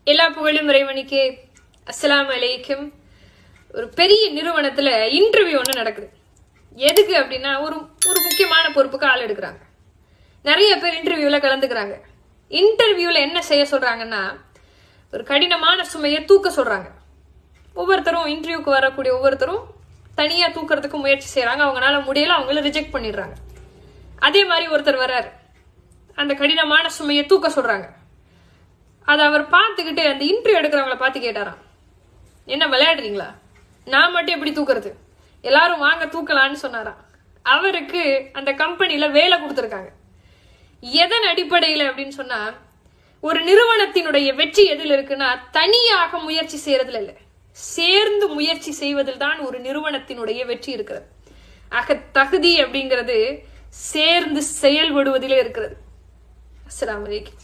எல்லா புகழும் இறைவனுக்கே. அஸ்ஸலாமு அலைக்கும். ஒரு பெரிய நிறுவனத்துல இன்டர்வியூ ஒன்று நடக்குது. எதுக்கு அப்படின்னா ஒரு ஒரு முக்கியமான பொறுப்புக்கு ஆள் எடுக்கிறாங்க. நிறைய பேர் இன்டர்வியூல கலந்துக்கிறாங்க. இன்டர்வியூல என்ன செய்ய சொல்றாங்கன்னா, ஒரு கடினமான சுமையை தூக்க சொல்றாங்க. ஒவ்வொருத்தரும் இன்டர்வியூக்கு வரக்கூடிய ஒவ்வொருத்தரும் தனியா தூக்குறதுக்கு முயற்சி செய்யறாங்க. அவங்களால முடியல, அவங்கள ரிஜெக்ட் பண்ணிடுறாங்க. அதே மாதிரி ஒருத்தர் வர்றாரு, அந்த கடினமான சுமையை தூக்க சொல்றாங்க. அதை அவர் பார்த்துக்கிட்டு அந்த இன்டர்வியூ எடுக்கிறவங்களை பார்த்து கேட்டாராம், என்ன விளையாடுறீங்களா, நான் மட்டும் எப்படி தூக்குறது, எல்லாரும் வாங்க தூக்கலான்னு சொன்னாராம். அவருக்கு அந்த கம்பெனில வேலை கொடுத்துருக்காங்க. எதன் அடிப்படையில் அப்படின்னு சொன்னா, ஒரு நிறுவனத்தினுடைய வெற்றி எதில் இருக்குன்னா, தனியாக முயற்சி செய்யறதுல இல்லை, சேர்ந்து முயற்சி செய்வதில் தான் ஒரு நிறுவனத்தினுடைய வெற்றி இருக்கிறது. ஆக தகுதி அப்படிங்கிறது சேர்ந்து செயல்படுவதிலே இருக்கிறது. அஸ்ஸலாமு அலைக்கும்.